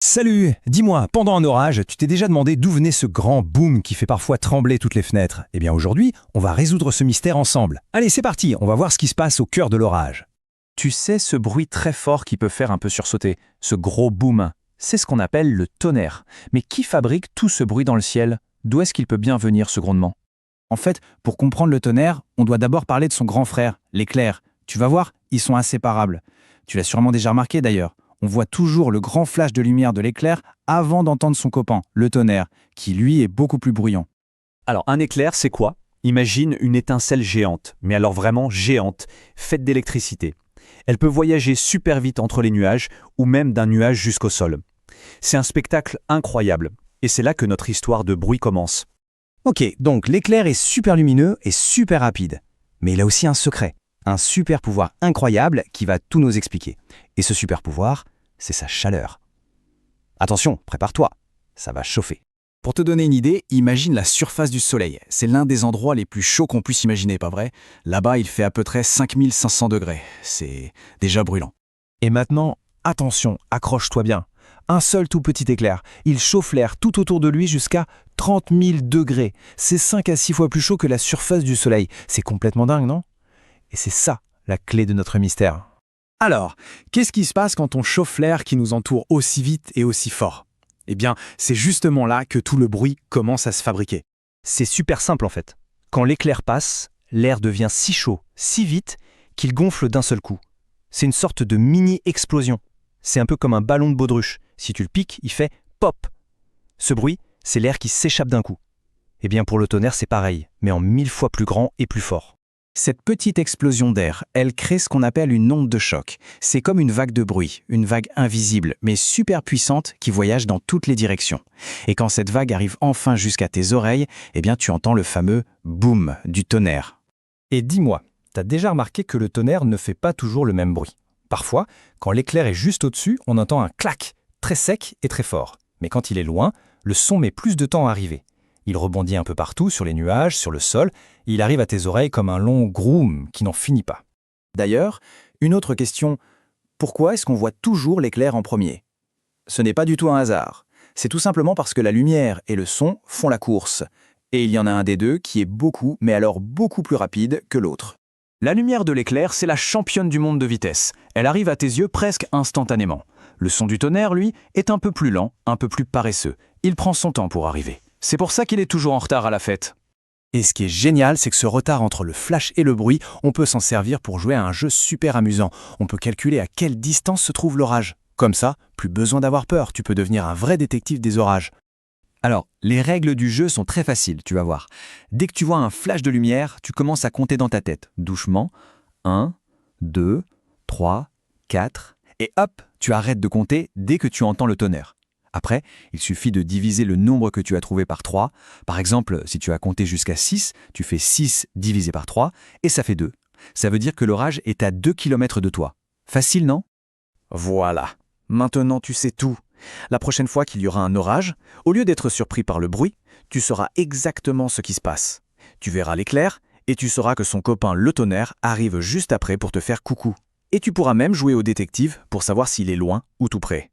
Salut, dis-moi, pendant un orage, tu t'es déjà demandé d'où venait ce grand boom qui fait parfois trembler toutes les fenêtres? Eh bien aujourd'hui, on va résoudre ce mystère ensemble. Allez, c'est parti, on va voir ce qui se passe au cœur de l'orage. Tu sais, ce bruit très fort qui peut faire un peu sursauter, ce gros boom, c'est ce qu'on appelle le tonnerre. Mais qui fabrique tout ce bruit dans le ciel? D'où est-ce qu'il peut bien venir ce grondement? En fait, pour comprendre le tonnerre, on doit d'abord parler de son grand frère, l'éclair. Tu vas voir, ils sont inséparables. Tu l'as sûrement déjà remarqué d'ailleurs. On voit toujours le grand flash de lumière de l'éclair avant d'entendre son copain, le tonnerre, qui lui est beaucoup plus bruyant. Alors, un éclair, c'est quoi? Imagine une étincelle géante, mais alors vraiment géante, faite d'électricité. Elle peut voyager super vite entre les nuages, ou même d'un nuage jusqu'au sol. C'est un spectacle incroyable, et c'est là que notre histoire de bruit commence. Ok, donc l'éclair est super lumineux et super rapide. Mais il a aussi un secret, un super pouvoir incroyable qui va tout nous expliquer. Et ce super pouvoir, c'est sa chaleur. Attention, prépare-toi, ça va chauffer. Pour te donner une idée, imagine la surface du Soleil. C'est l'un des endroits les plus chauds qu'on puisse imaginer, pas vrai? Là-bas, il fait à peu près 5500 degrés. C'est déjà brûlant. Et maintenant, attention, accroche-toi bien. Un seul tout petit éclair, il chauffe l'air tout autour de lui jusqu'à 30 000 degrés. C'est 5 à 6 fois plus chaud que la surface du Soleil. C'est complètement dingue, non? Et c'est ça, la clé de notre mystère. Alors, qu'est-ce qui se passe quand on chauffe l'air qui nous entoure aussi vite et aussi fort? Eh bien, c'est justement là que tout le bruit commence à se fabriquer. C'est super simple en fait. Quand l'éclair passe, l'air devient si chaud, si vite, qu'il gonfle d'un seul coup. C'est une sorte de mini-explosion. C'est un peu comme un ballon de baudruche. Si tu le piques, il fait pop. Ce bruit, c'est l'air qui s'échappe d'un coup. Eh bien pour le tonnerre, c'est pareil, mais en 1000 fois plus grand et plus fort. Cette petite explosion d'air, elle crée ce qu'on appelle une onde de choc. C'est comme une vague de bruit, une vague invisible, mais super puissante qui voyage dans toutes les directions. Et quand cette vague arrive enfin jusqu'à tes oreilles, eh bien tu entends le fameux boom du tonnerre. Et dis-moi, t'as déjà remarqué que le tonnerre ne fait pas toujours le même bruit? Parfois, quand l'éclair est juste au-dessus, on entend un clac, très sec et très fort. Mais quand il est loin, le son met plus de temps à arriver. Il rebondit un peu partout, sur les nuages, sur le sol, et il arrive à tes oreilles comme un long groom qui n'en finit pas. D'ailleurs, une autre question, pourquoi est-ce qu'on voit toujours l'éclair en premier? Ce n'est pas du tout un hasard. C'est tout simplement parce que la lumière et le son font la course. Et il y en a un des deux qui est beaucoup, mais alors beaucoup plus rapide que l'autre. La lumière de l'éclair, c'est la championne du monde de vitesse. Elle arrive à tes yeux presque instantanément. Le son du tonnerre, lui, est un peu plus lent, un peu plus paresseux. Il prend son temps pour arriver. C'est pour ça qu'il est toujours en retard à la fête. Et ce qui est génial, c'est que ce retard entre le flash et le bruit, on peut s'en servir pour jouer à un jeu super amusant. On peut calculer à quelle distance se trouve l'orage. Comme ça, plus besoin d'avoir peur, tu peux devenir un vrai détective des orages. Alors, les règles du jeu sont très faciles, tu vas voir. Dès que tu vois un flash de lumière, tu commences à compter dans ta tête, doucement. 1, 2, 3, 4, et hop, tu arrêtes de compter dès que tu entends le tonnerre. Après, il suffit de diviser le nombre que tu as trouvé par 3. Par exemple, si tu as compté jusqu'à 6, tu fais 6 divisé par 3, et ça fait 2. Ça veut dire que l'orage est à 2 km de toi. Facile, non? Voilà, maintenant tu sais tout. La prochaine fois qu'il y aura un orage, au lieu d'être surpris par le bruit, tu sauras exactement ce qui se passe. Tu verras l'éclair et tu sauras que son copain le tonnerre arrive juste après pour te faire coucou. Et tu pourras même jouer au détective pour savoir s'il est loin ou tout près.